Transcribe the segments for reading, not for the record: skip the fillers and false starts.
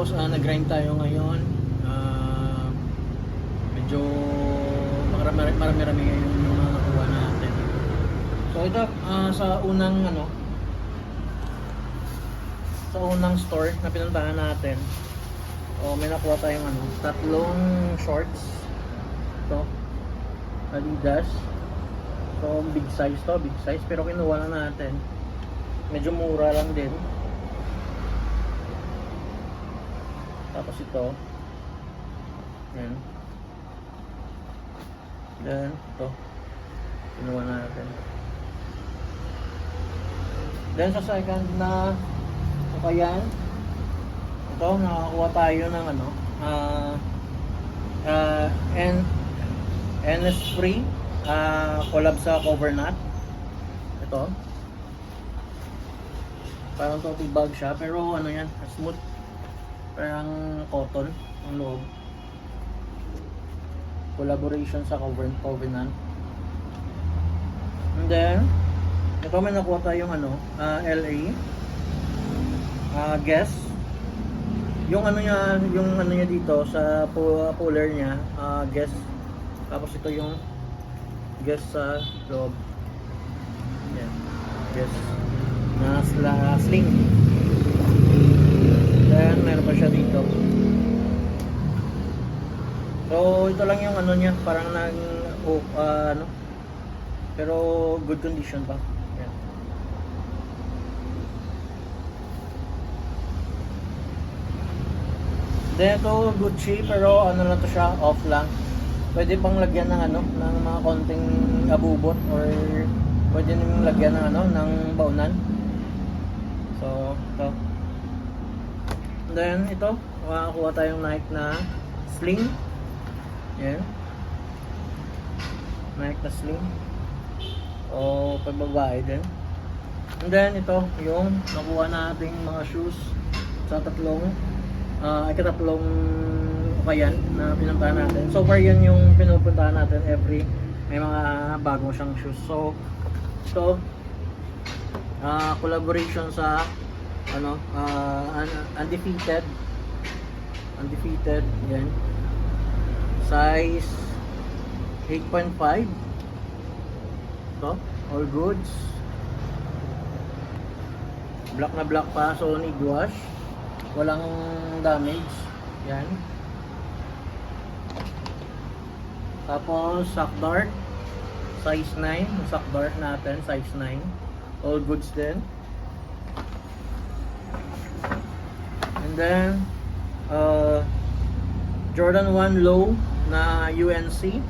Tapos nag-grind tayo ngayon. Medyo marami-rami yung mga nakuha natin. So ito sa unang store na pinuntahan natin. May nakuha tayong tatlong shorts. Ito, Adidas. So big size pero kinuha na natin. Medyo mura lang din. Tapos ito. Yan. Then ito. Kinuha natin. Then sa second na yan. Ito, nakakuha tayo ng NS3 collab sa Cover-Nut. Ito. Parang tote bag siya pero yan, smooth. Parang cotton ang loob. Collaboration sa Cover-Nut. And then ito may nakuha tayong LA Guess. Yung niya dito sa puller niya, Guess. Tapos ito yung Guess sa loob. Yan. Guess na sling. Then meron pa siya dito. So ito lang yung niya, parang pero good condition pa. Yan. Then ito Gucci pero lang to siya, off lang. Pwede pang lagyan ng ng mga konting abubot or pwede namang lagyan ng baunan. So ito. Then ito, makakuha tayong Nike na sling. Yan. Nike na sling. O pagbabae din. And then ito, yung nakuha nating mga shoes sa tatlong kayan na pinuntahan natin. So far yan yung pinupuntahan natin may mga bagong siyang shoes. So ito collaboration sa undefeated yan, size 8.5. ito, all goods, black na black pa, so need wash, walang damage yan. Tapos sock dart size 9, sock dart natin size 9, all goods din. And then Jordan 1 low na UNC,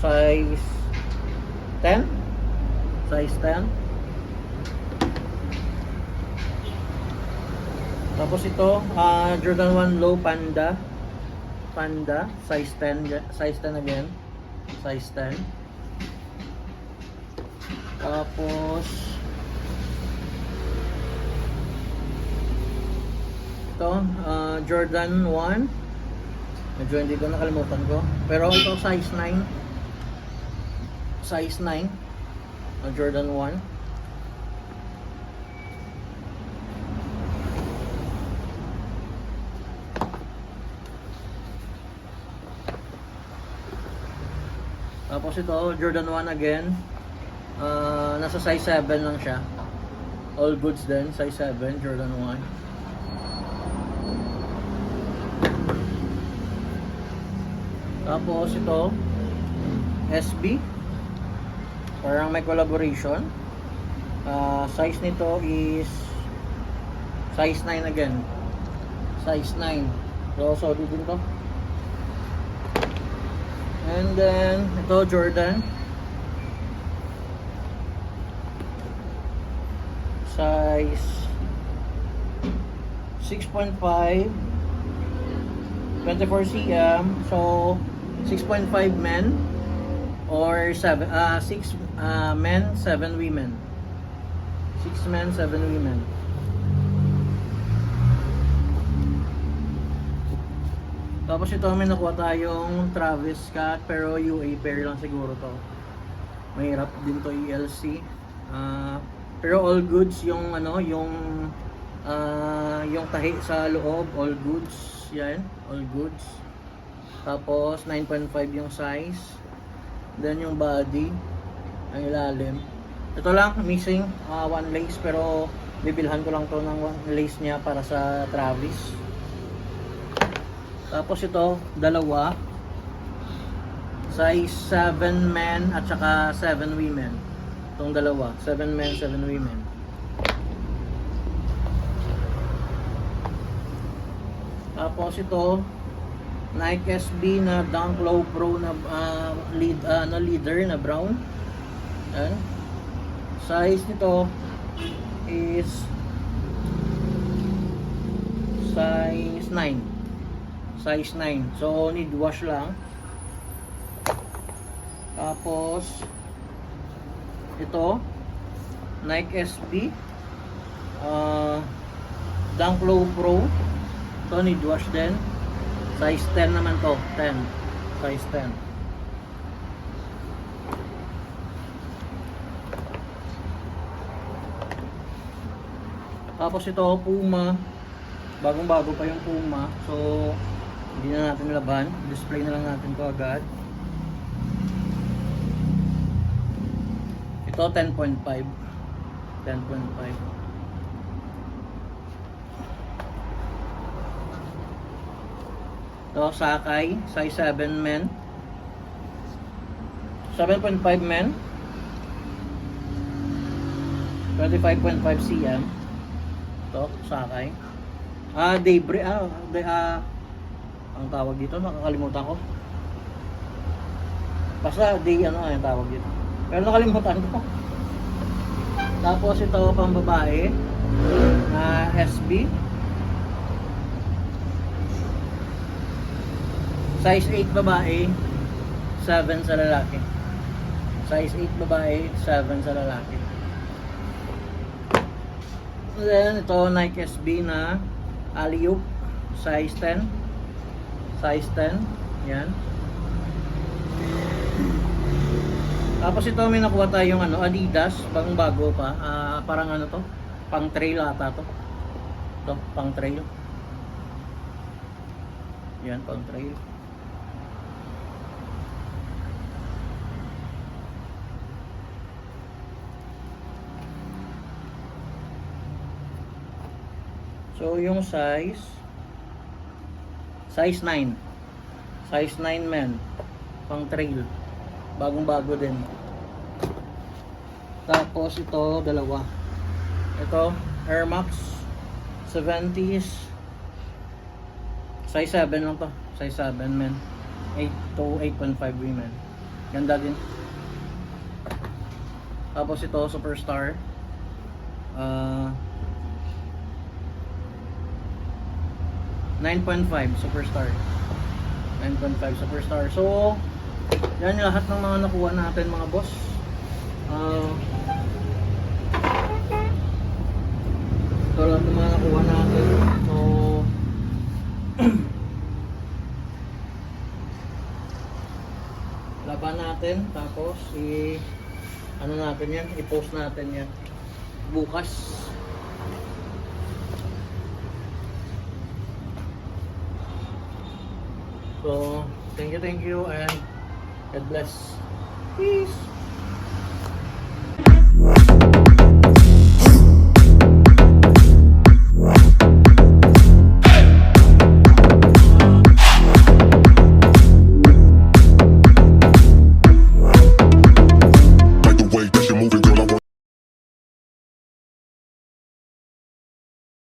size 10, size 10. Tapos ito Jordan 1 low panda size 10 again, size 10. Tapos ito Jordan 1, medyo hindi ko nakalimutan ko, pero ito size 9 Jordan 1. Tapos ito Jordan 1 again, nasa size 7 lang siya, all goods din, size 7 Jordan 1. Tapos ito SB, parang may collaboration. Size nito is size 9 again, size 9. So solid din to. And then ito Jordan size 6.5, 24 cm, so 6.5 men or 6 men, 7 women. 6 men, 7 women. Tapos ito may nakuha tayong Travis Scott pero UA pair lang siguro to. Mahirap din to ELC. Pero all goods yung Yung tahi sa loob, all goods. Yan, all goods. Tapos 9.5 yung size. Then yung body, ang ilalim. Ito lang, missing one lace, pero bibilhan ko lang to ng one lace niya para sa Travis. Tapos ito, dalawa. Size 7 men at saka 7 women. Itong dalawa, 7 men, 7 women. Tapos ito, Nike SB na Dunk Low Pro na leader na brown. Ayan. Size nito is size 9. Size 9. So need wash lang. Tapos ito Nike SB Dunk Low Pro. Ito need wash din. Size 10 naman to, 10. Size 10. Tapos ito, Puma. Bagong-bago pa yung Puma. So, hindi na natin laban. Display na lang natin to agad. Ito, 10.5. 10.5. Ito, Sakay, size 7 men. 7.5 men. 25.5 cm. Ito, Sakay. Daybreak. Ang tawag dito, nakakalimutan ko. Basta yung tawag dito. Pero nakalimutan ko. Tapos ito, pang babae. SB. Size 8 babae, 7 sa lalaki. Size 8 babae, 7 sa lalaki. And then ito Nike SB na Alley-Oop, size 10. Size 10, yan. Tapos ito may nakuha tayong Adidas, bagong bago pa. Parang to, pang trail ata to. Ito, pang trail. Yan, pang trail. So yung size 9. Size 9 men. Pang trail. Bagong-bago din. Tapos ito dalawa. Ito Air Max 70s. Size 7 lang to. Size 7 men. 8 to 8.5 women. Ganda din. Tapos ito Superstar. 9.5 Superstar. 9.5 Superstar. So, yan yung lahat ng mga nakuha natin mga boss. Ito lahat ng mga nakuha natin. So, laban natin. Tapos, natin yan. I-post natin yan. Bukas. So, thank you and God bless. Peace.